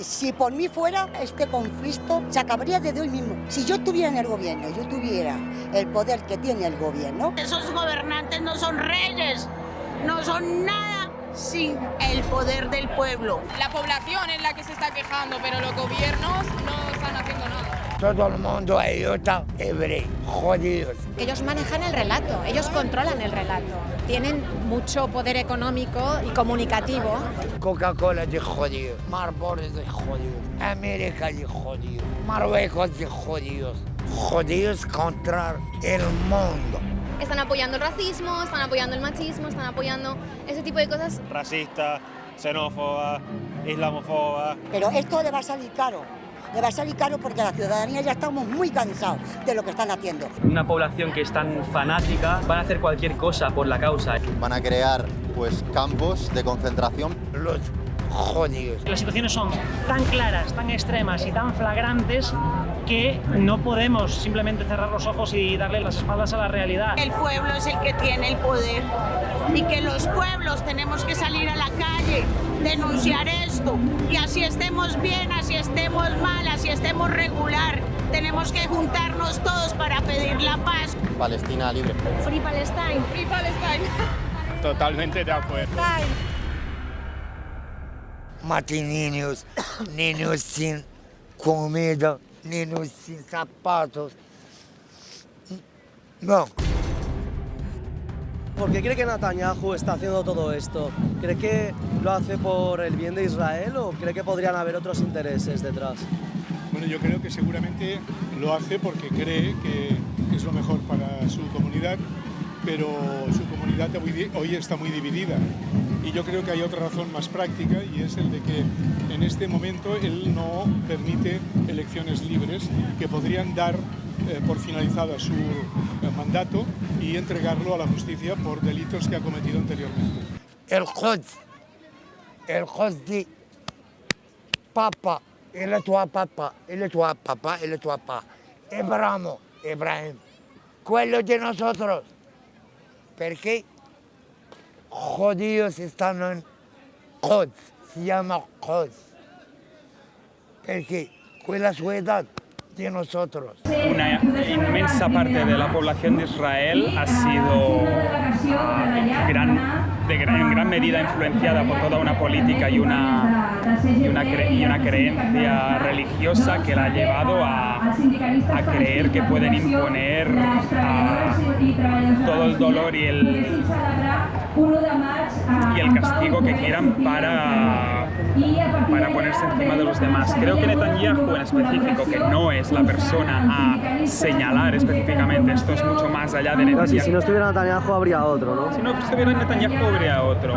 Si por mí fuera, este conflicto se acabaría desde hoy mismo. Si yo estuviera en el gobierno, yo tuviera el poder que tiene el gobierno. Esos gobernantes no son reyes, no son nada sin el poder del pueblo. La población es la que se está quejando, pero los gobiernos no están haciendo nada. Todo el mundo idiota, hebreo, jodidos. Ellos manejan el relato, ellos controlan el relato. Tienen mucho poder económico y comunicativo. Coca-Cola de jodidos, Marlboro de jodidos, América de jodidos, Marruecos de jodidos. Jodidos contra el mundo. Están apoyando el racismo, están apoyando el machismo, están apoyando ese tipo de cosas. Racista, xenófoba, islamófoba. Pero esto le va a salir caro. Le va a salir caro porque la ciudadanía ya estamos muy cansados de lo que están haciendo. Una población que es tan fanática, van a hacer cualquier cosa por la causa. Van a crear pues campos de concentración. Los jodidos. Las situaciones son tan claras, tan extremas y tan flagrantes que no podemos simplemente cerrar los ojos y darle las espaldas a la realidad. El pueblo es el que tiene el poder y que los pueblos tenemos que salir a la calle, denunciar esto, y así estemos bien, así estemos mal, así estemos regular, tenemos que juntarnos todos para pedir la paz. Palestina libre. Free Palestine. Free Palestine. Totalmente de acuerdo. Maten niños, niños sin comida, niños sin zapatos. No. ¿Por qué cree que Netanyahu está haciendo todo esto? ¿Cree que lo hace por el bien de Israel o cree que podrían haber otros intereses detrás? Bueno, yo creo que seguramente lo hace porque cree que es lo mejor para su comunidad, pero su comunidad hoy está muy dividida. Y yo creo que hay otra razón más práctica, y es el de que en este momento él no permite elecciones libres que podrían dar por finalizada su mandato y entregarlo a la justicia por delitos que ha cometido anteriormente. El Quds de Papa, il est toi papa, il est toi papá, il est toi papá. Ibrahim, quello de nosotros. Perché judíos están en Quds, se llama Quds. Perché quella ciudad de nosotros. Una inmensa parte de la población de Israel ha sido en gran medida influenciada por toda una política y una creencia religiosa que la ha llevado a creer que pueden imponer todo el dolor y el castigo que quieran para ponerse encima de los demás. Creo que Netanyahu en específico, que no es la persona a señalar específicamente, esto es mucho más allá de Netanyahu. Si no estuviera Netanyahu habría otro, ¿no? Si no estuviera Netanyahu habría otro.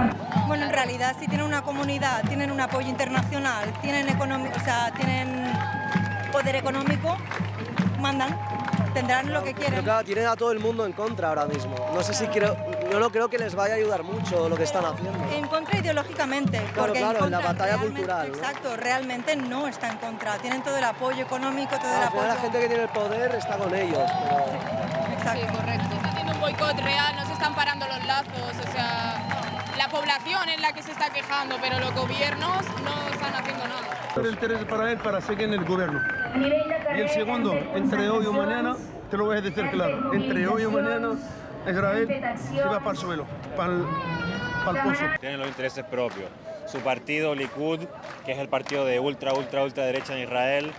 Bueno, en realidad si tienen una comunidad, tienen un apoyo internacional, tienen poder económico, mandan, tendrán lo que quieren. Pero claro, tienen a todo el mundo en contra ahora mismo. Yo no creo que les vaya a ayudar mucho lo que están haciendo. En contra ideológicamente, porque claro, en la batalla cultural, ¿no? Exacto, realmente no está en contra. Tienen todo el apoyo económico, todo el apoyo. La gente que tiene el poder está con ellos. Pero... Sí, exacto. Sí, correcto. Está haciendo un boicot real, no se están parando los lazos, o sea, la población es la que se está quejando, pero los gobiernos no están haciendo nada. El interés para él para seguir en el gobierno. Y el segundo, entre hoy o mañana, te lo voy a decir claro, entre hoy o mañana Israel se va para el suelo, para el pozo. Tienen los intereses propios. Su partido, Likud, que es el partido de ultra derecha en Israel,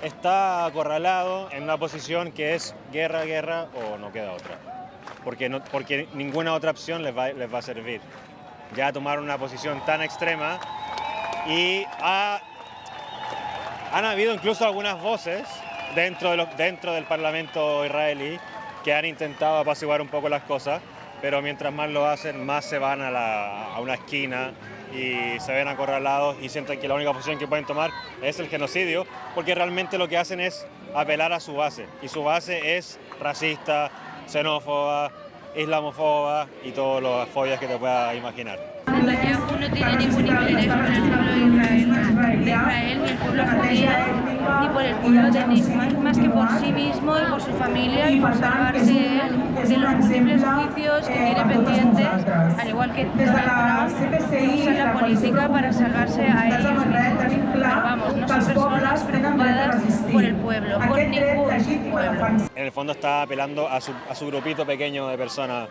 está acorralado en una posición que es guerra o no queda otra. Porque ninguna otra opción les va a servir. Ya tomaron una posición tan extrema y han habido incluso algunas voces dentro del Parlamento israelí que han intentado apaciguar un poco las cosas, pero mientras más lo hacen, más se van a una esquina y se ven acorralados y sienten que la única posición que pueden tomar es el genocidio, porque realmente lo que hacen es apelar a su base, y su base es racista, xenófoba, islamófoba y todas las fobias que te puedas imaginar. Netanyahu no tiene ningún interés por el pueblo de Israel, ni el pueblo judío, ni por el pueblo de Israel, más que por sí mismo y por su familia y por salvarse él de los múltiples juicios que tiene pendientes, al igual que Donald Trump, que usa la política para salvarse a ellos mismos. Pero vamos, pueblo, por ningún pueblo. En el fondo está apelando a su grupito pequeño de personas.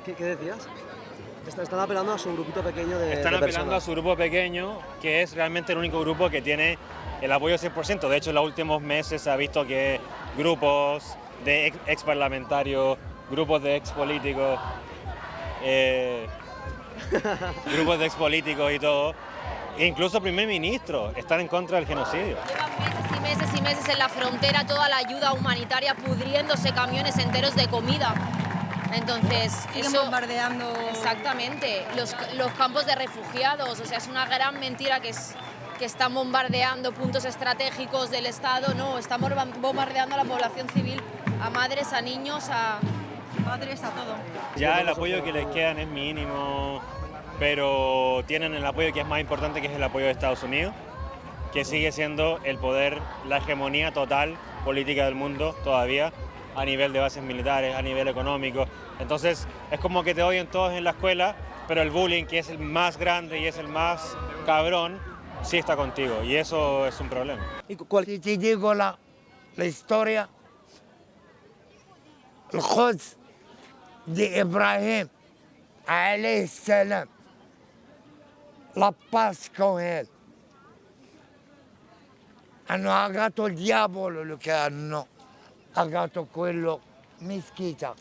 ¿Qué decías? Están apelando a su grupito pequeño de Están apelando personas. a su grupo pequeño, que es realmente el único grupo que tiene el apoyo 100%. De hecho, en los últimos meses se ha visto que grupos de ex parlamentarios, grupos de ex políticos, grupos de ex políticos y todo, e incluso primer ministro, están en contra del genocidio. Llevan meses y meses en la frontera, toda la ayuda humanitaria pudriéndose, camiones enteros de comida. Entonces, Siguen eso bombardeando. Exactamente, los campos de refugiados, o sea, es una gran mentira que están bombardeando puntos estratégicos del Estado. No, están bombardeando a la población civil, a madres, a niños, a padres, a todo. Ya el apoyo que les quedan es mínimo, pero tienen el apoyo que es más importante, que es el apoyo de Estados Unidos, que sigue siendo el poder, la hegemonía total política del mundo todavía, a nivel de bases militares, a nivel económico. Entonces es como que te odian todos en la escuela, pero el bullying, que es el más grande y es el más cabrón, sí está contigo, y eso es un problema. Si te digo la historia, el Quds de Ibrahim alayhi salam, la paz con él. Hanno agato il diavolo lo che hanno agato quello Mezquita.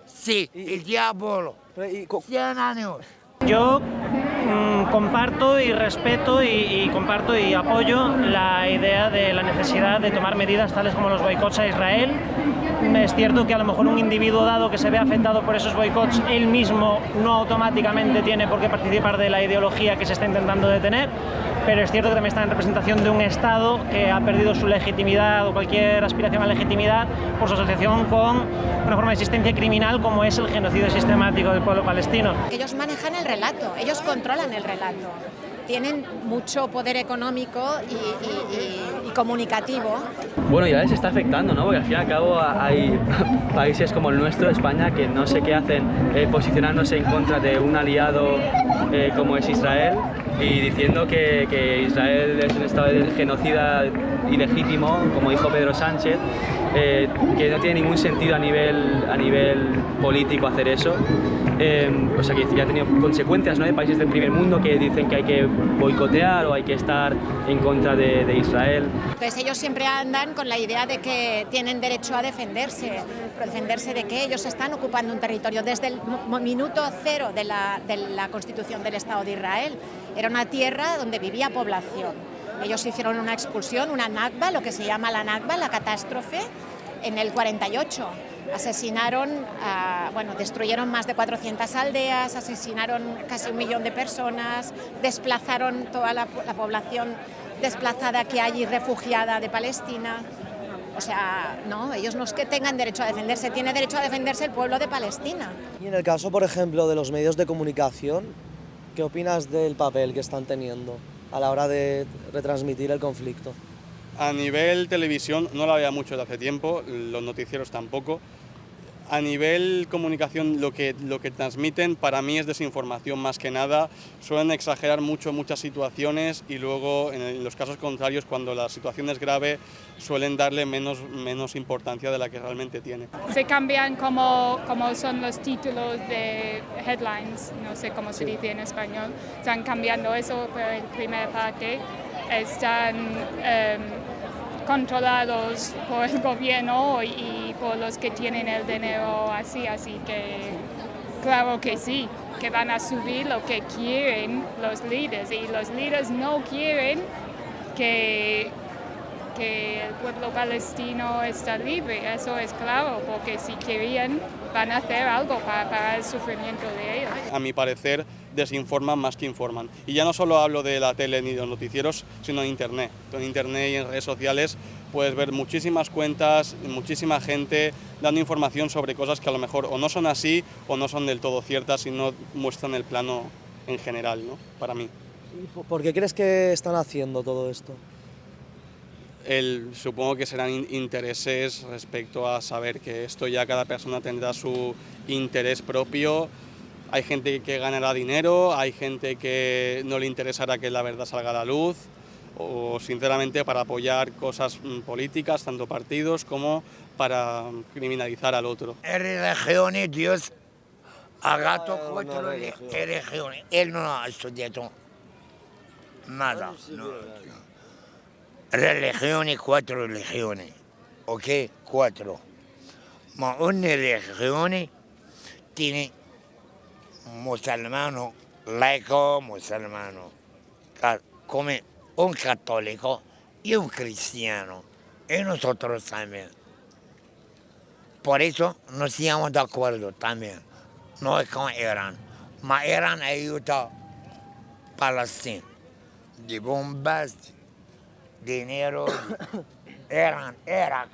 Sí, el diablo. 100 años. Yo comparto y respeto y comparto y apoyo la idea de la necesidad de tomar medidas tales como los boicots a Israel. Es cierto que a lo mejor un individuo dado que se ve afectado por esos boicots, él mismo no automáticamente tiene por qué participar de la ideología que se está intentando detener, pero es cierto que también está en representación de un Estado que ha perdido su legitimidad o cualquier aspiración a legitimidad por su asociación con una forma de existencia criminal como es el genocidio sistemático del pueblo palestino. Ellos manejan el relato, ellos controlan el relato. Tienen mucho poder económico y comunicativo. Bueno, ya les está afectando, ¿no? Porque al fin y al cabo hay países como el nuestro, España, que no sé qué hacen posicionándose en contra de un aliado como es Israel y diciendo que Israel es un estado de genocida ilegítimo, como dijo Pedro Sánchez, que no tiene ningún sentido a nivel político hacer eso. O sea que ya ha tenido consecuencias, ¿no?, de países del primer mundo que dicen que hay que boicotear o hay que estar en contra de Israel. Pues ellos siempre andan con la idea de que tienen derecho a defenderse. ¿Defenderse de qué? Ellos están ocupando un territorio desde el minuto cero de la constitución del Estado de Israel. Era una tierra donde vivía población. Ellos hicieron una expulsión, una Nakba, lo que se llama la Nakba, la catástrofe, en el 48. Asesinaron, destruyeron más de 400 aldeas, asesinaron casi 1 millón de personas, desplazaron toda la población desplazada que hay y refugiada de Palestina. O sea, no, ellos no es que tengan derecho a defenderse, tiene derecho a defenderse el pueblo de Palestina. Y en el caso, por ejemplo, de los medios de comunicación, ¿qué opinas del papel que están teniendo a la hora de retransmitir el conflicto? A nivel televisión no la veía mucho desde hace tiempo, los noticieros tampoco. A nivel comunicación lo que transmiten para mí es desinformación más que nada. Suelen exagerar mucho muchas situaciones y luego en los casos contrarios, cuando la situación es grave, suelen darle menos importancia de la que realmente tiene. Se cambian como son los títulos de headlines, no sé cómo se dice en español. Están cambiando eso por el primer parte. Están controlados por el gobierno y por los que tienen el dinero así que claro que sí, que van a subir lo que quieren los líderes y los líderes no quieren que el pueblo palestino está libre, eso es claro, porque si querían van a hacer algo para el sufrimiento de ellos. A mi parecer desinforman más que informan. Y ya no solo hablo de la tele ni de los noticieros, sino en Internet. En Internet y en redes sociales puedes ver muchísimas cuentas, muchísima gente dando información sobre cosas que a lo mejor o no son así o no son del todo ciertas y no muestran el plano en general, ¿no?, para mí. ¿Por qué crees que están haciendo todo esto? Supongo que serán intereses respecto a saber que esto ya cada persona tendrá su interés propio. Hay gente que ganará dinero, hay gente que no le interesará que la verdad salga a la luz. o sinceramente para apoyar cosas políticas, tanto partidos como para criminalizar al otro. Religiones, Dios ha gato 4 religiones. Él no ha estudiado nada. Religiones, 4 religiones. ¿Ok? 4. Ma una religión tiene musulmano, laico musulmano, come un católico y un cristiano, y nosotros también. Por eso no estamos de acuerdo también, no es con Irán, pero Irán ayuda a Palestina, de bombas, dinero, Irán, Irak,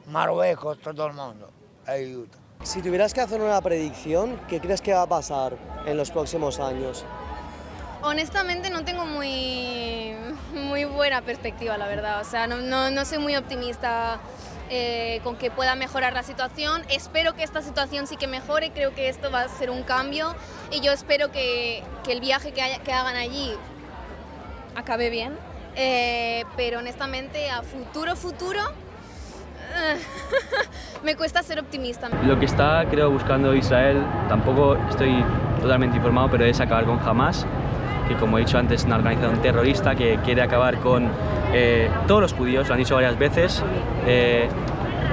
Marruecos, todo el mundo ayuda. Si tuvieras que hacer una predicción, ¿qué crees que va a pasar en los próximos años? Honestamente no tengo muy buena perspectiva, la verdad. O sea, no soy muy optimista con que pueda mejorar la situación. Espero que esta situación sí que mejore, creo que esto va a ser un cambio y yo espero que el viaje que hagan allí acabe bien. Pero honestamente a futuro me cuesta ser optimista. Lo que está, creo, buscando Israel, tampoco estoy totalmente informado, pero es acabar con Hamas, que como he dicho antes es una organización terrorista que quiere acabar con todos los judíos, lo han dicho varias veces.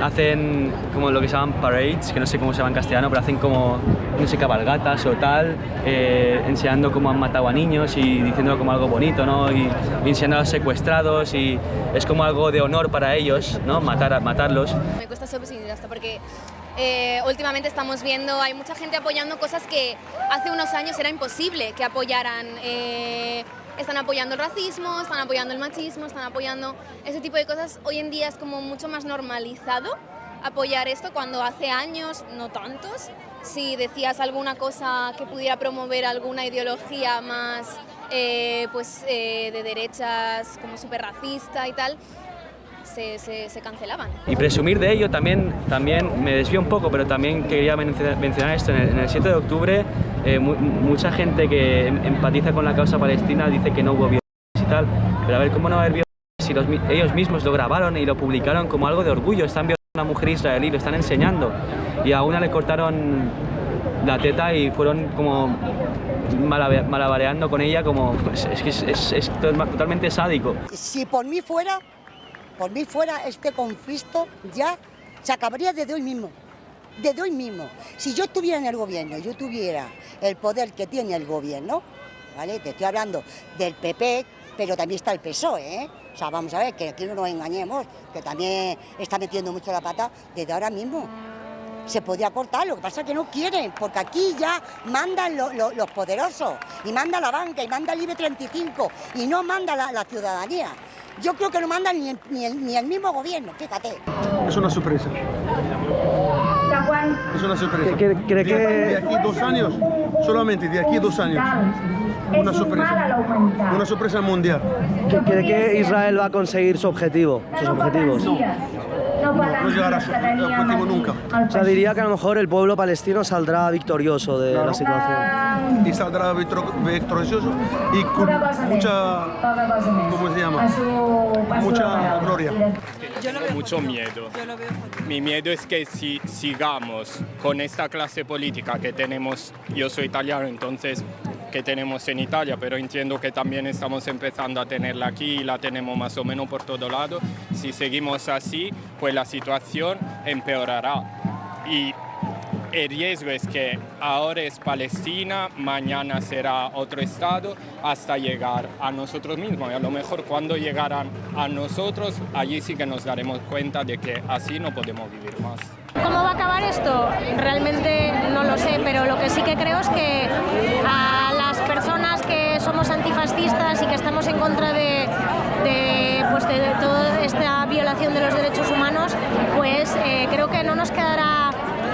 Hacen como lo que se llaman parades, que no sé cómo se llama en castellano, pero hacen como, no sé, cabalgatas o tal, enseñando cómo han matado a niños y diciéndolo como algo bonito, ¿no? Y enseñando a los secuestrados, y es como algo de honor para ellos, ¿no? Matarlos. Me cuesta ser optimista porque últimamente estamos viendo, hay mucha gente apoyando cosas que hace unos años era imposible que apoyaran. Están apoyando el racismo, están apoyando el machismo, están apoyando ese tipo de cosas. Hoy en día es como mucho más normalizado apoyar esto, cuando hace años no tantos. Si decías alguna cosa que pudiera promover alguna ideología más de derechas, como súper racista y tal, se cancelaban. Y presumir de ello también me desvío un poco, pero también quería mencionar esto. En el 7 de octubre mucha gente que empatiza con la causa palestina dice que no hubo violencia y tal, pero a ver, ¿cómo no va a haber violencia si ellos mismos lo grabaron y lo publicaron como algo de orgullo? Están violando a una mujer israelí, lo están enseñando, y a una le cortaron la teta y fueron como malabareando con ella, como es totalmente sádico. Si por mí fuera este conflicto ya se acabaría desde hoy mismo. Desde hoy mismo. Si yo estuviera en el gobierno, yo tuviera el poder que tiene el gobierno, ¿vale? Te estoy hablando del PP, pero también está el PSOE, ¿eh? O sea, vamos a ver, que aquí no nos engañemos, que también está metiendo mucho la pata desde ahora mismo. Se podría cortar, lo que pasa es que no quieren, porque aquí ya mandan los poderosos, y manda la banca, y manda el IBE 35, y no manda la ciudadanía. Yo creo que no mandan ni el mismo gobierno, fíjate. Es una sorpresa. Es una sorpresa. ¿Cree que de aquí 2 años, solamente de aquí 2 años, una sorpresa mundial. ¿Cree que Israel va a conseguir sus objetivos? No llegará a su objetivo nunca. O sea, diría que a lo mejor el pueblo palestino saldrá victorioso de la situación. Y saldrá victorioso y con mucha, ¿cómo se llama? Mucha gloria. Yo no veo mucho miedo. Mi miedo es que si sigamos con esta clase política que tenemos, yo soy italiano, entonces que tenemos en Italia, pero entiendo que también estamos empezando a tenerla aquí y la tenemos más o menos por todo lado. Si seguimos así, pues la situación empeorará. Y el riesgo es que ahora es Palestina, mañana será otro estado, hasta llegar a nosotros mismos. Y a lo mejor cuando llegarán a nosotros, allí sí que nos daremos cuenta de que así no podemos vivir más. ¿Cómo va a acabar esto? Realmente no lo sé, pero lo que sí que creo es que a las personas que somos antifascistas y que estamos en contra de toda esta violación de los derechos humanos, pues creo que no nos quedará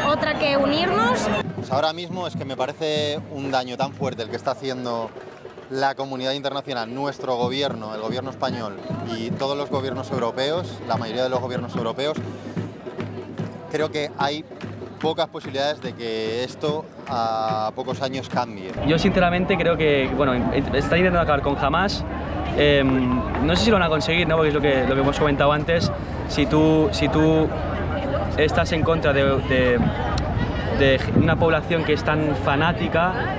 otra que unirnos. Pues ahora mismo es que me parece un daño tan fuerte el que está haciendo la comunidad internacional, nuestro gobierno, el gobierno español y todos los gobiernos europeos, la mayoría de los gobiernos europeos. Creo que hay pocas posibilidades de que esto a pocos años cambie. Yo sinceramente creo que, bueno, está intentando acabar con Hamas, no sé si lo van a conseguir, ¿no? Porque es lo que hemos comentado antes. Si tú estás en contra de una población que es tan fanática,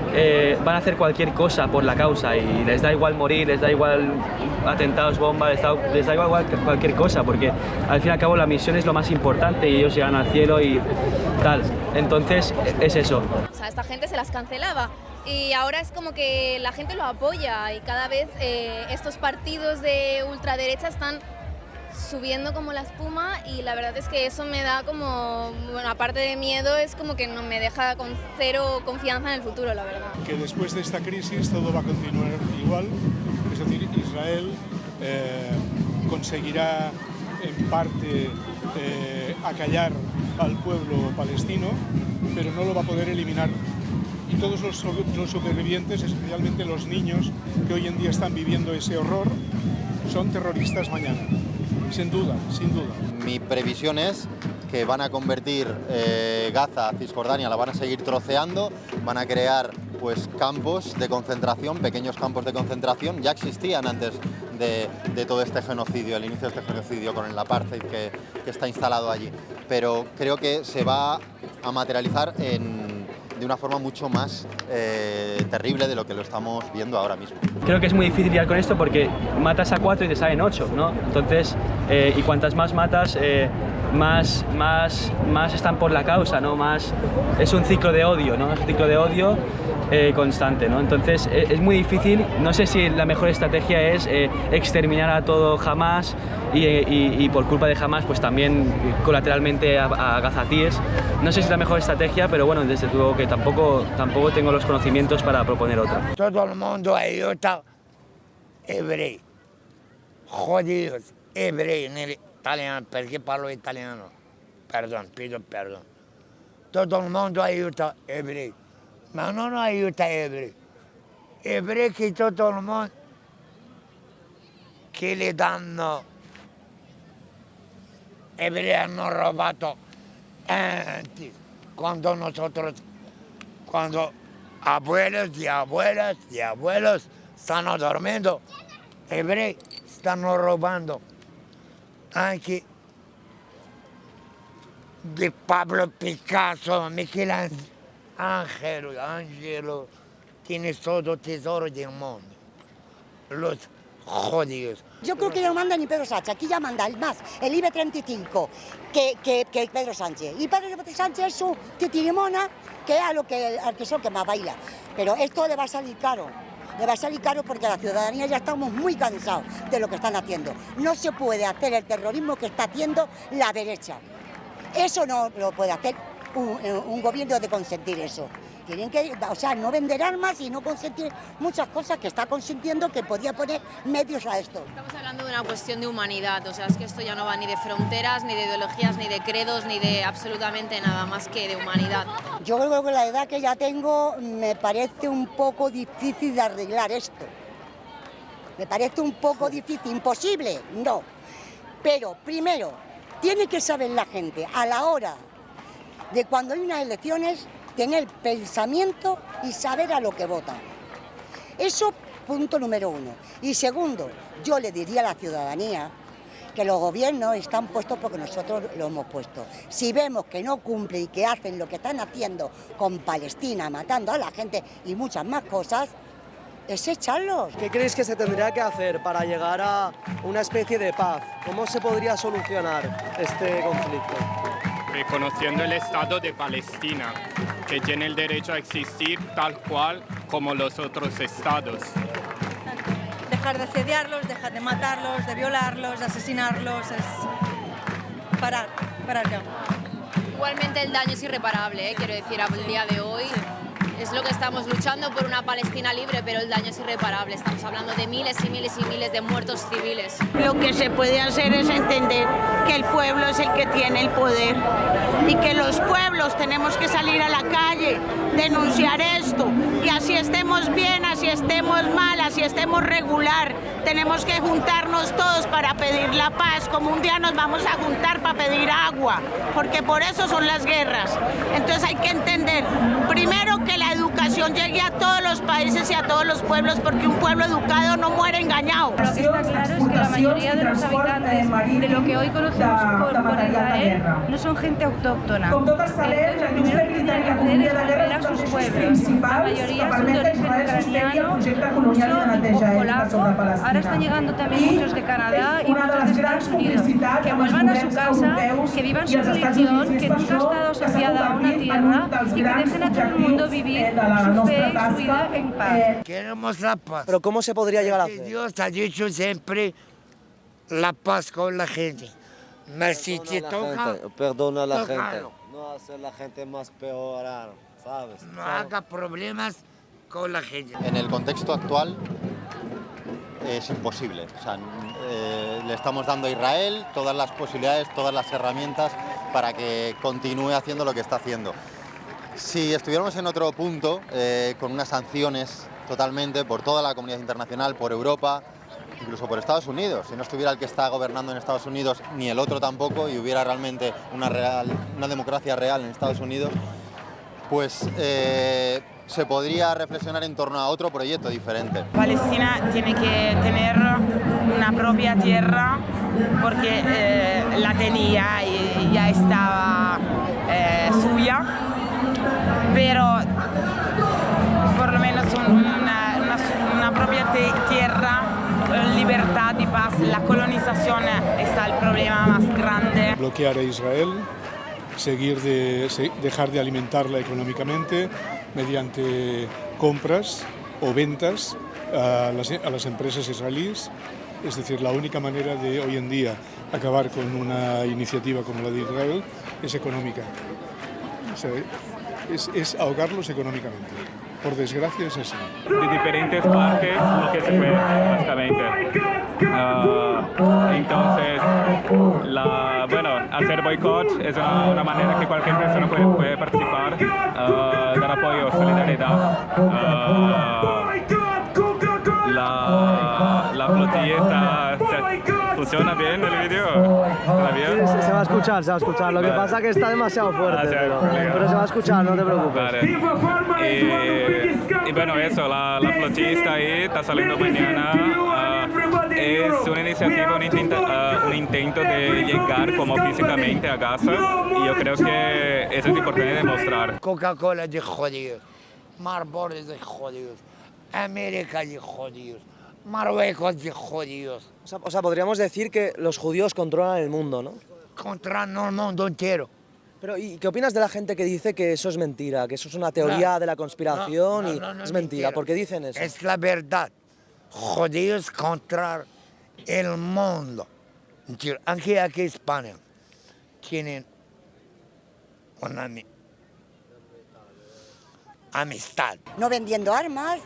van a hacer cualquier cosa por la causa y les da igual morir, les da igual atentados, bombas, les da igual cualquier cosa, porque al fin y al cabo la misión es lo más importante y ellos llegan al cielo y tal. Entonces es eso. O sea, esta gente se las cancelaba y ahora es como que la gente lo apoya y cada vez estos partidos de ultraderecha están subiendo como la espuma y la verdad es que eso me da como, bueno, aparte de miedo, es como que no me deja con cero confianza en el futuro, la verdad. Que después de esta crisis todo va a continuar igual, es decir, Israel conseguirá en parte acallar al pueblo palestino, pero no lo va a poder eliminar. Y todos los supervivientes, especialmente los niños que hoy en día están viviendo ese horror, son terroristas mañana. Sin duda, sin duda. Mi previsión es que van a convertir Gaza, Cisjordania, la van a seguir troceando, van a crear pues campos de concentración, pequeños campos de concentración, ya existían antes de todo este genocidio, el inicio de este genocidio con el apartheid que está instalado allí, pero creo que se va a materializar de una forma mucho más terrible de lo que lo estamos viendo ahora mismo. Creo que es muy difícil lidiar con esto porque matas a 4 y te salen 8, ¿no? Entonces, y cuantas más matas, más están por la causa, ¿no? Más es un ciclo de odio, ¿no? Es un ciclo de odio constante, ¿no? Entonces es muy difícil. No sé si la mejor estrategia es exterminar a todo Hamas y por culpa de Hamas pues también colateralmente a gazatíes. No sé si es la mejor estrategia, pero bueno, desde luego que tampoco tengo los conocimientos para proponer otra. Todo el mundo aiuta ebrei, jodidos, ebrei en italiano, perché parlo italiano. Perdón, pido perdón. Todo el mundo aiuta ebrei, ma non aiuta ebrei. Ebrei che todo el mundo che le danno, ebrei hanno rubato antes, cuando abuelos y abuelos stanno dormendo, ebrei stanno rubando anche di Pablo Picasso, Michelangelo tiene todo tesoro del mundo, los jodidos. Yo creo que ya no manda ni Pedro Sánchez, aquí ya manda más el IBE 35 que Pedro Sánchez. Y Pedro Sánchez es su titirimona, que es al que son que más baila. Pero esto le va a salir caro. Le va a salir caro porque la ciudadanía ya estamos muy cansados de lo que están haciendo. No se puede hacer el terrorismo que está haciendo la derecha. Eso no lo puede hacer un gobierno de consentir eso. Tienen que, o sea, no vender armas y no consentir muchas cosas que está consintiendo, que podía poner medios a esto. Estamos hablando de una cuestión de humanidad, o sea, es que esto ya no va ni de fronteras, ni de ideologías, ni de credos, ni de absolutamente nada más que de humanidad. Yo creo que con la edad que ya tengo me parece un poco difícil de arreglar esto. Me parece un poco difícil, imposible, no. Pero primero, tiene que saber la gente a la hora de cuando hay unas elecciones, tener pensamiento y saber a lo que votan. Eso, punto número uno. Y segundo, yo le diría a la ciudadanía que los gobiernos están puestos porque nosotros lo hemos puesto. Si vemos que no cumplen y que hacen lo que están haciendo con Palestina, matando a la gente y muchas más cosas, es echarlos. ¿Qué creéis que se tendría que hacer para llegar a una especie de paz? ¿Cómo se podría solucionar este conflicto? Reconociendo el Estado de Palestina, que tiene el derecho a existir tal cual como los otros estados. Dejar de asediarlos, dejar de matarlos, de violarlos, de asesinarlos, es parar ya. Igualmente el daño es irreparable, quiero decir, al día de hoy. Es lo que estamos luchando por una Palestina libre, pero el daño es irreparable. Estamos hablando de miles y miles y miles de muertos civiles. Lo que se puede hacer es entender que el pueblo es el que tiene el poder y que los pueblos tenemos que salir a la calle, denunciar esto, y así estemos bien, así estemos mal, así estemos regular, tenemos que juntarnos todos para pedir la paz, como un día nos vamos a juntar para pedir agua, porque por eso son las guerras. Entonces hay que entender, primero, que la educación educación llegue a todos los países y a todos los pueblos, porque un pueblo educado no muere engañado. Lo que está claro es que la mayoría de los habitantes de lo que hoy conocemos por Israel no son gente autóctona. Entonces, lo primero que tienen que hacer es volver a sus pueblos. La mayoría son de origen ucraniano, ruso y polaco. Ahora están llegando también muchos de Canadá y muchos de Estados Unidos. Que vuelvan a su casa, que vivan su religión, que nunca ha estado asociada a una tierra y que dejen a todo el mundo vivir su fe y su vida en paz. Queremos la paz. Pero ¿cómo se podría llegar a hacer? Dios ha dicho siempre la paz con la gente. Si te toca, Perdona a la tócalo. gente. No hacer la gente más peor, ¿sabes? No haga problemas con la gente. En el contexto actual es imposible. O sea, le estamos dando a Israel todas las posibilidades, todas las herramientas para que continúe haciendo lo que está haciendo. Si estuviéramos en otro punto, con unas sanciones totalmente por toda la comunidad internacional, por Europa, incluso por Estados Unidos, si no estuviera el que está gobernando en Estados Unidos ni el otro tampoco y hubiera realmente una democracia real en Estados Unidos, pues se podría reflexionar en torno a otro proyecto diferente. Palestina tiene que tener una propia tierra porque la tenía y ya estaba suya, pero por lo menos una propia tierra, libertad y paz. La colonización está el problema más grande. Bloquear a Israel, dejar de alimentarla económicamente mediante compras o ventas a las empresas israelíes. Es decir, la única manera de hoy en día acabar con una iniciativa como la de Israel es económica. O sea, es ahogarlos económicamente. Por desgracia es así. De diferentes partes lo que se puede, básicamente. Entonces, hacer boicot es una manera que cualquier persona puede participar, dar apoyo, solidaridad. La flotilla funciona bien el vídeo. Se va a escuchar. Lo que pasa es que está demasiado fuerte, pero se va a escuchar, no te preocupes. Vale. Y bueno, eso, la flotilla está ahí, está saliendo mañana. Es una iniciativa, un intento de llegar como físicamente a Gaza y yo creo que eso es importante demostrar. Coca-Cola de jodidos, Marlboro de jodidos, América de jodidos, Marruecos de jodidos. O sea, podríamos decir que los judíos controlan el mundo, ¿no? Controlan el mundo entero. Pero, ¿y qué opinas de la gente que dice que eso es mentira, que eso es una teoría de la conspiración y es mentira? ¿Por qué dicen eso? Es la verdad. Judíos contra el mundo. Aunque aquí en España tienen una amistad. No vendiendo armas,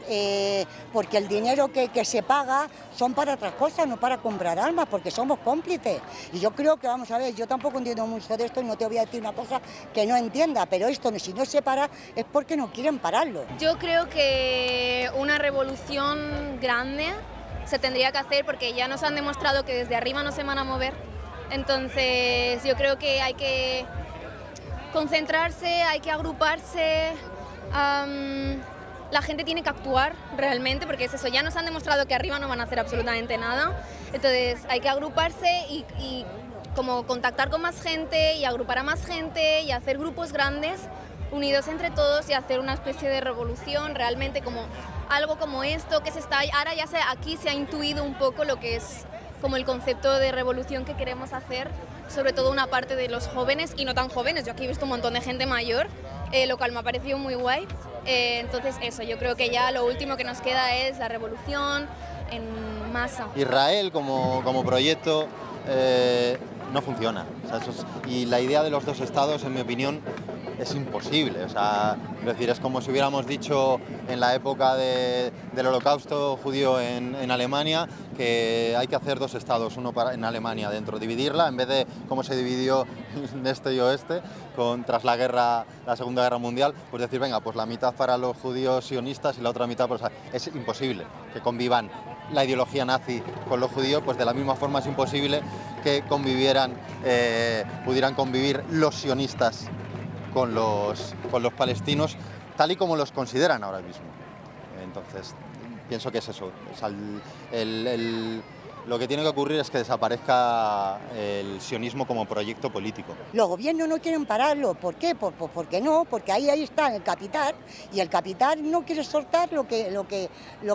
porque el dinero que se paga son para otras cosas, no para comprar armas, porque somos cómplices. Y yo creo que, vamos a ver, yo tampoco entiendo mucho de esto y no te voy a decir una cosa que no entienda, pero esto si no se para es porque no quieren pararlo. Yo creo que una revolución grande se tendría que hacer porque ya nos han demostrado que desde arriba no se van a mover. Entonces yo creo que hay que concentrarse, hay que agruparse. La gente tiene que actuar realmente porque es eso, ya nos han demostrado que arriba no van a hacer absolutamente nada, entonces hay que agruparse y como contactar con más gente y agrupar a más gente y hacer grupos grandes unidos entre todos y hacer una especie de revolución realmente como algo como esto que se está, ahora ya aquí se ha intuido un poco lo que es como el concepto de revolución que queremos hacer, sobre todo una parte de los jóvenes y no tan jóvenes, yo aquí he visto un montón de gente mayor, lo cual me ha parecido muy guay. Entonces eso, yo creo que ya lo último que nos queda es la revolución en masa. Israel como proyecto no funciona. O sea, y la idea de los dos estados, en mi opinión, es imposible. O sea, es decir, es como si hubiéramos dicho en la época del holocausto judío en Alemania que hay que hacer dos estados, uno en Alemania dentro, dividirla en vez de como se dividió en este y oeste tras la Segunda Guerra Mundial, pues decir, venga, pues la mitad para los judíos sionistas y la otra mitad, pues es imposible que convivan la ideología nazi con los judíos, pues de la misma forma es imposible que pudieran convivir los sionistas con los palestinos, tal y como los consideran ahora mismo. Entonces, pienso que es eso. O sea, lo que tiene que ocurrir es que desaparezca el sionismo como proyecto político. Los gobiernos no quieren pararlo. ¿Por qué? Porque no, porque ahí está el capital, y el capital no quiere soltar lo que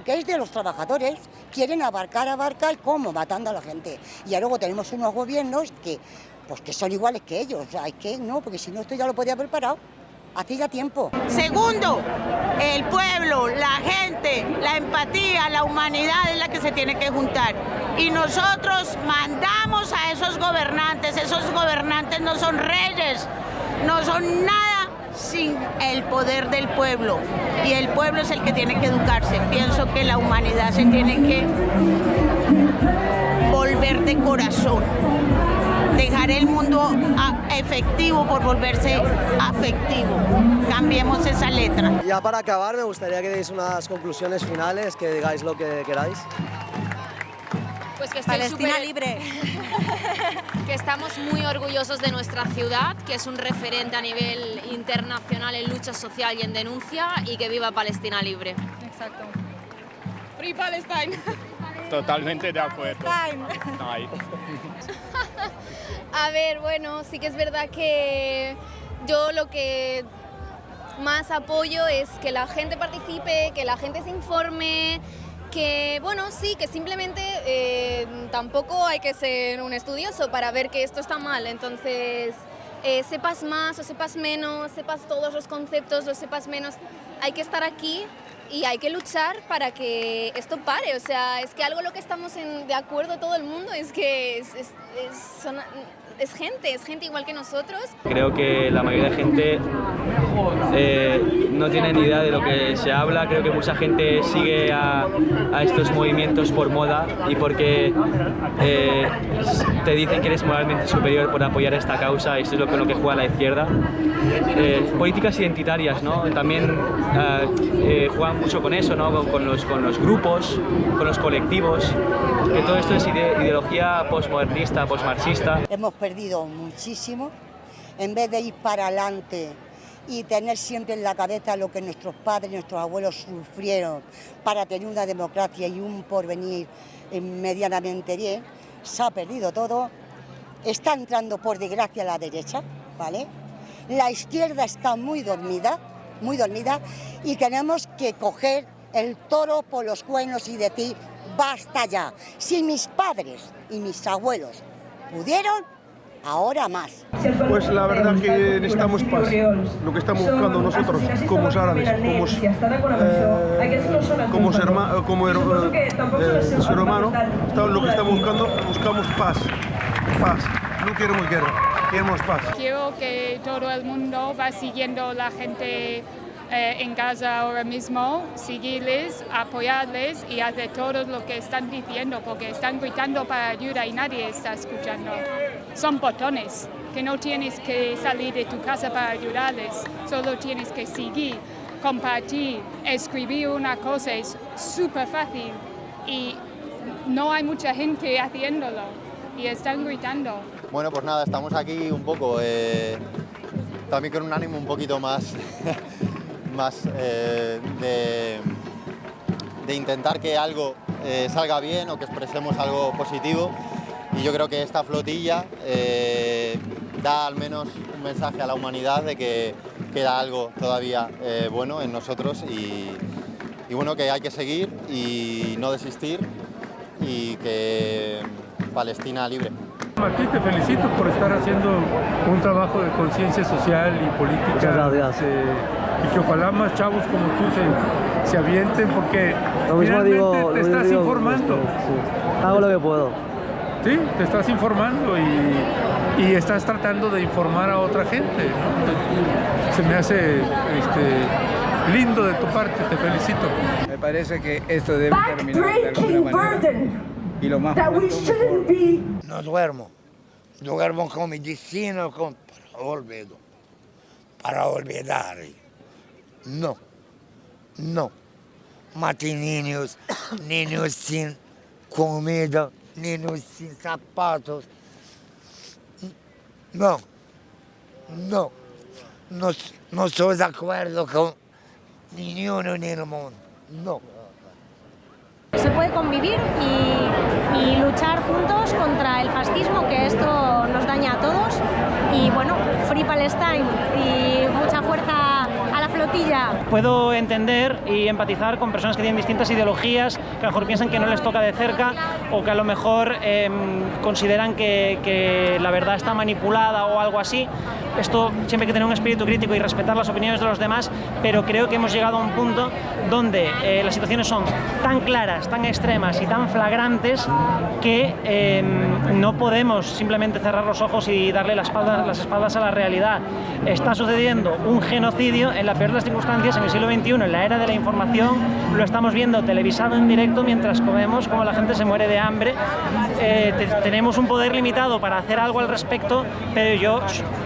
es de los trabajadores. Quieren abarcar, ¿cómo? Matando a la gente. Y luego tenemos unos gobiernos que son iguales que ellos. O sea, es que no, porque si no, esto ya lo podía haber parado hace ya tiempo. Segundo, el pueblo, la gente, la empatía, la humanidad es la que se tiene que juntar. Y nosotros mandamos a esos gobernantes no son reyes, no son nada sin el poder del pueblo. Y el pueblo es el que tiene que educarse. Pienso que la humanidad se tiene que volver de corazón. Dejar el mundo efectivo por volverse afectivo. Cambiemos esa letra. Ya para acabar, me gustaría que deis unas conclusiones finales, que digáis lo que queráis. Pues que estoy Palestina libre. Que estamos muy orgullosos de nuestra ciudad, que es un referente a nivel internacional en lucha social y en denuncia, y que viva Palestina libre. Exacto. Free Palestine. Totalmente de acuerdo. Ay. A ver, bueno, sí que es verdad que yo lo que más apoyo es que la gente participe, que la gente se informe, que, bueno, sí, que simplemente tampoco hay que ser un estudioso para ver que esto está mal. Entonces, sepas más o sepas menos, sepas todos los conceptos, lo sepas menos, hay que estar aquí y hay que luchar para que esto pare. O sea, es que algo lo que estamos de acuerdo todo el mundo es que es gente igual que nosotros. Creo que la mayoría de gente no tiene ni idea de lo que se habla. Creo que mucha gente sigue a estos movimientos por moda y porque te dicen que eres moralmente superior por apoyar esta causa. Esto es lo que juega la izquierda. Políticas identitarias, ¿no? También juegan mucho con eso, ¿no? Con los grupos, con los colectivos, que todo esto es ideología postmodernista, postmarxista. Hemos perdido muchísimo. En vez de ir para adelante y tener siempre en la cabeza lo que nuestros padres y nuestros abuelos sufrieron para tener una democracia y un porvenir medianamente bien, se ha perdido todo. Está entrando, por desgracia, la derecha, ¿vale? La izquierda está muy dormida, y tenemos que coger el toro por los cuernos y decir, basta ya. Si mis padres y mis abuelos pudieron, ahora más. Pues la verdad que necesitamos paz. Lo que estamos buscando nosotros como árabes, como ser humano, lo que estamos buscando, buscamos paz. No queremos guerra, queremos paz. Quiero que todo el mundo va siguiendo la gente en casa ahora mismo, seguirles, apoyarles y hacer todo lo que están diciendo, porque están gritando para ayuda y nadie está escuchando. Son botones que no tienes que salir de tu casa para ayudarles, solo tienes que seguir, compartir, escribir una cosa, es súper fácil y no hay mucha gente haciéndolo y están gritando. Bueno, pues nada, estamos aquí un poco, también con un ánimo un poquito más, de intentar que algo salga bien o que expresemos algo positivo. Y yo creo que esta flotilla da al menos un mensaje a la humanidad de que queda algo todavía bueno en nosotros y bueno, que hay que seguir y no desistir y que Palestina libre. Martín, te felicito por estar haciendo un trabajo de conciencia social y política. Muchas gracias. Y que ojalá más chavos como tú se avienten porque lo mismo finalmente te estás informando. Sí. Hago lo que puedo. Sí, te estás informando y estás tratando de informar a otra gente, ¿no? Se me hace lindo de tu parte, te felicito. Me parece que esto debe terminar de alguna manera. Y lo más pronto mejor. No duermo. Duermo con mi destino, para olvidar. No. Mate niños sin comida, niños sin zapatos. No estoy de acuerdo Ni uno en el mundo, no. Se puede convivir y luchar juntos contra el fascismo, que esto nos daña a todos. Y bueno, Free Palestine y mucha fuerza a la flotilla. Puedo entender y empatizar con personas que tienen distintas ideologías, que a lo mejor piensan que no les toca de cerca o que a lo mejor consideran que la verdad está manipulada o algo así. Esto siempre hay que tener un espíritu crítico y respetar las opiniones de los demás, pero creo que hemos llegado a un punto donde las situaciones son tan claras, tan extremas y tan flagrantes que no podemos simplemente cerrar los ojos y darle las espaldas a la realidad. Está sucediendo un genocidio en la peor de las circunstancias en el siglo XXI, en la era de la información. Lo estamos viendo televisado en directo mientras comemos, como la gente se muere de hambre. Tenemos un poder limitado para hacer algo al respecto, pero yo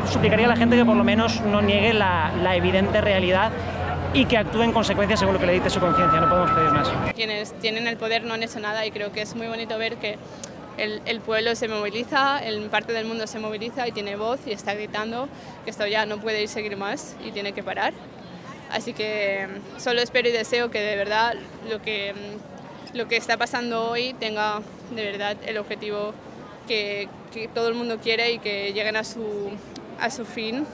suplicaría a la gente que por lo menos no niegue la evidente realidad y que actúe en consecuencia según lo que le dicte su conciencia. No podemos pedir más. Quienes tienen el poder no han hecho nada y creo que es muy bonito ver que el pueblo se moviliza, parte del mundo se moviliza y tiene voz y está gritando que esto ya no puede seguir más y tiene que parar. Así que solo espero y deseo que de verdad lo que está pasando hoy tenga de verdad el objetivo que todo el mundo quiere y que lleguen a su fin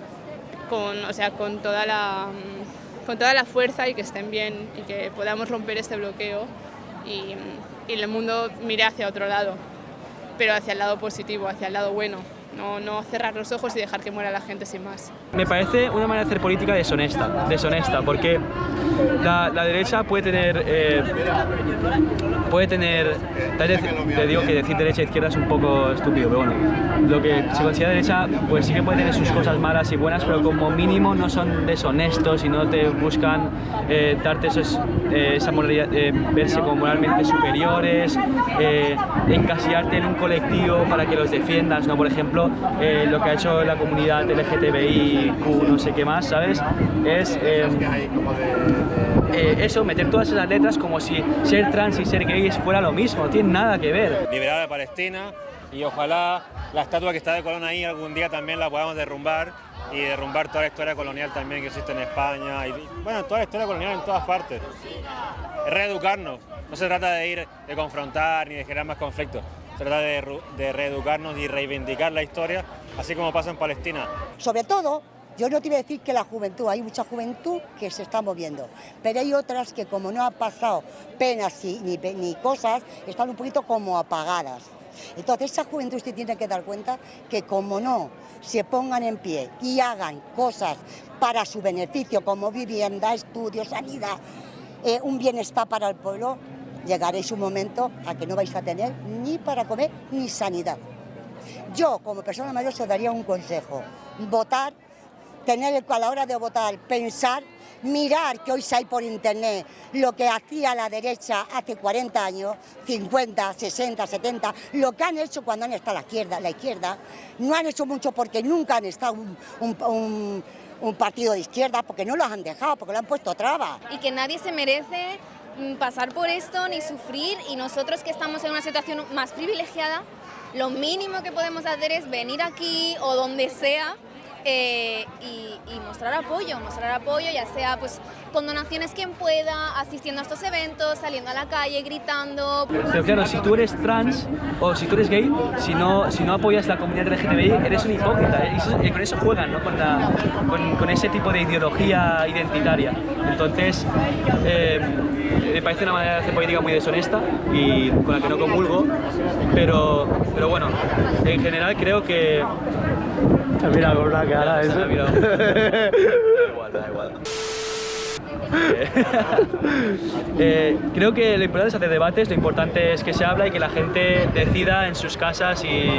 con toda la fuerza y que estén bien y que podamos romper este bloqueo y el mundo mire hacia otro lado, pero hacia el lado positivo, hacia el lado bueno. No cerrar los ojos y dejar que muera la gente sin más. Me parece una manera de hacer política deshonesta, porque la derecha puede tener, te digo que decir derecha e izquierda es un poco estúpido, pero bueno, lo que se considera derecha, pues sí que puede tener sus cosas malas y buenas, pero como mínimo no son deshonestos y no te buscan darte esa moralidad, verse como moralmente superiores, encasillarte en un colectivo para que los defiendas, ¿no? Por ejemplo, lo que ha hecho la comunidad LGTBIQ, no sé qué más, ¿sabes? Es eso, meter todas esas letras como si ser trans y ser gay fuera lo mismo, no tiene nada que ver. Liberar a Palestina y ojalá la estatua que está de Colón ahí algún día también la podamos derrumbar y derrumbar toda la historia colonial también que existe en España y bueno, toda la historia colonial en todas partes. Es reeducarnos, no se trata de confrontar ni de generar más conflictos. Se trata de reeducarnos y reivindicar la historia, así como pasa en Palestina. Sobre todo, yo no te iba a decir que la juventud, hay mucha juventud que se está moviendo, pero hay otras que como no han pasado penas ni cosas, están un poquito como apagadas. Entonces esa juventud se tiene que dar cuenta que como no se pongan en pie y hagan cosas para su beneficio, como vivienda, estudios, sanidad, un bienestar para el pueblo, llegaréis un momento a que no vais a tener ni para comer ni sanidad. Yo, como persona mayor, os daría un consejo. Votar, tener a la hora de votar, pensar, mirar que hoy hay por internet lo que hacía la derecha hace 40 años, 50, 60, 70, lo que han hecho cuando han estado la izquierda, no han hecho mucho porque nunca han estado un partido de izquierda, porque no los han dejado, porque le han puesto trabas. Y que nadie se merece pasar por esto ni sufrir, y nosotros que estamos en una situación más privilegiada, lo mínimo que podemos hacer es venir aquí o donde sea y mostrar apoyo, ya sea pues con donaciones quien pueda, asistiendo a estos eventos, saliendo a la calle, gritando. Pero claro, si tú eres trans o si tú eres gay, si no apoyas la comunidad LGTBI, eres un hipócrita, y con eso juegan, ¿no? con ese tipo de ideología identitaria. Entonces, me parece una manera de hacer política muy deshonesta y con la que no comulgo, pero bueno, en general creo que... Mira, con una cara eso. Da igual. Creo que lo importante es hacer debates, lo importante es que se habla y que la gente decida en sus casas y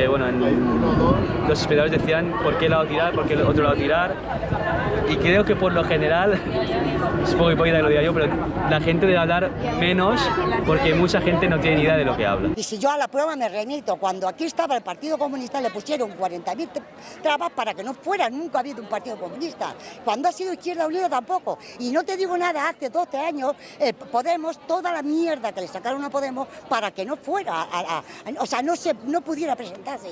bueno, los espectadores decían por qué lado tirar, por qué el otro lado tirar, y creo que por lo general, es un poco hipócrita que lo diga yo, pero la gente debe hablar menos porque mucha gente no tiene ni idea de lo que habla. Y si yo a la prueba me remito, cuando aquí estaba el Partido Comunista le pusieron 40.000 trabas para que no fuera, nunca ha habido un Partido Comunista. Cuando ha sido Izquierda Unida tampoco. Y no te digo nada, hace 12 años Podemos, toda la mierda que le sacaron a Podemos para que no fuera, o sea, no pudiera presentarse.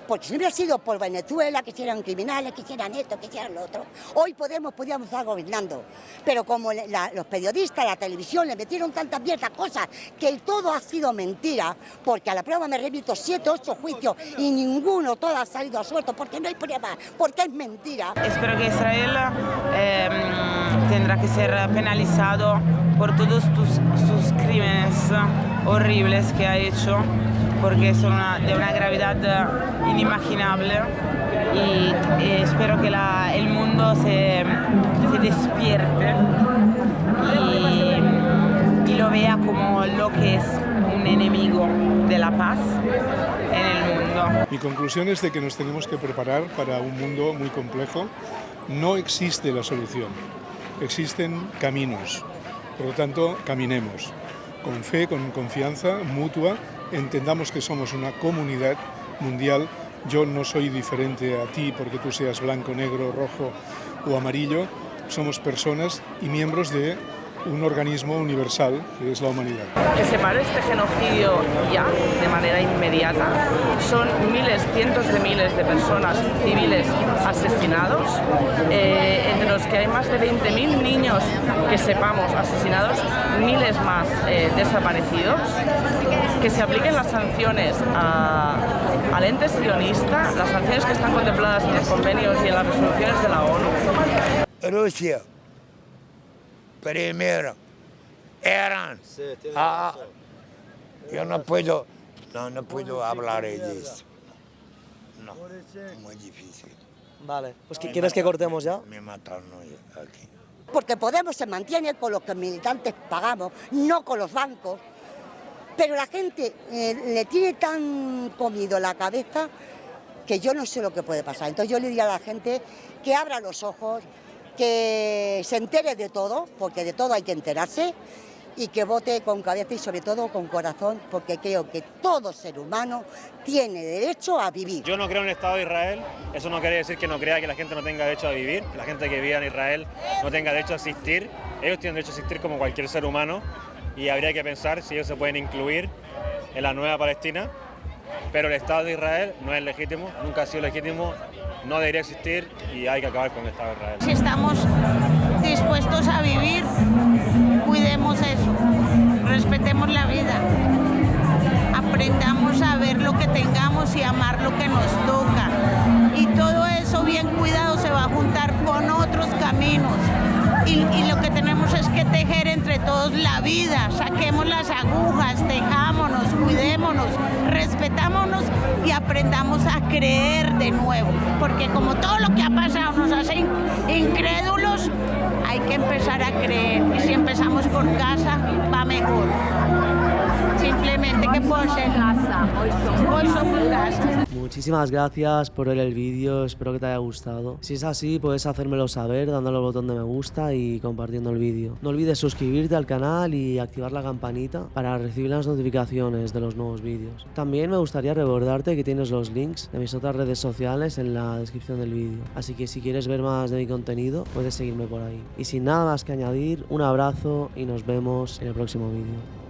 Porque siempre ha sido por Venezuela, que hicieran criminales, que hicieran esto, que hicieran lo otro. Hoy podíamos estar gobernando. Pero como los periodistas, la televisión, le metieron tantas mierdas cosas que todo ha sido mentira, porque a la prueba me remito 7, 8 juicios y ninguno, todo ha salido a suelto, porque no hay pruebas, porque es mentira. Espero que Israel tendrá que ser penalizado por todos sus crímenes horribles que ha hecho, porque son de una gravedad inimaginable, y espero que el mundo se despierte y lo vea como lo que es un enemigo de la paz en el mundo. Mi conclusión es de que nos tenemos que preparar para un mundo muy complejo. No existe la solución, existen caminos, por lo tanto caminemos con fe, con confianza mutua, entendamos que somos una comunidad mundial. Yo no soy diferente a ti porque tú seas blanco, negro, rojo o amarillo. Somos personas y miembros de un organismo universal que es la humanidad. Que se pare este genocidio ya, de manera inmediata. Son miles, cientos de miles de personas civiles asesinados, entre los que hay más de 20.000 niños que sepamos asesinados, miles más desaparecidos. Que se apliquen las sanciones al ente sionista, las sanciones que están contempladas en los convenios y en las resoluciones de la ONU. Rusia, primero, Irán. Sí, Yo no puedo hablar de eso. No, muy difícil. Vale, pues ¿quieres que cortemos ya? Me mataron aquí. Porque Podemos se mantiene con los que militantes pagamos, no con los bancos. Pero la gente le tiene tan comido la cabeza que yo no sé lo que puede pasar. Entonces yo le diría a la gente que abra los ojos, que se entere de todo, porque de todo hay que enterarse, y que vote con cabeza y sobre todo con corazón, porque creo que todo ser humano tiene derecho a vivir. Yo no creo en el Estado de Israel, eso no quiere decir que no crea que la gente no tenga derecho a vivir, que la gente que viva en Israel no tenga derecho a existir. Ellos tienen derecho a existir como cualquier ser humano, y habría que pensar si ellos se pueden incluir en la nueva Palestina, pero el Estado de Israel no es legítimo, nunca ha sido legítimo, no debería existir y hay que acabar con el Estado de Israel. Si estamos dispuestos a vivir, cuidemos eso, respetemos la vida, aprendamos a ver lo que tengamos y amar lo que nos toca. Y todo eso bien cuidado se va a juntar con otros caminos. Y lo que tenemos es que tejer entre todos la vida, saquemos las agujas, tejámonos, cuidémonos, respetámonos y aprendamos a creer de nuevo. Porque como todo lo que ha pasado nos hace incrédulos, hay que empezar a creer. Y si empezamos por casa, va mejor. Simplemente, ¿qué puedo hacer? Hoy somos casa. Muchísimas gracias por ver el vídeo, espero que te haya gustado. Si es así, puedes hacérmelo saber dándole al botón de me gusta y compartiendo el vídeo. No olvides suscribirte al canal y activar la campanita para recibir las notificaciones de los nuevos vídeos. También me gustaría recordarte que tienes los links de mis otras redes sociales en la descripción del vídeo. Así que si quieres ver más de mi contenido, puedes seguirme por ahí. Y sin nada más que añadir, un abrazo y nos vemos en el próximo vídeo.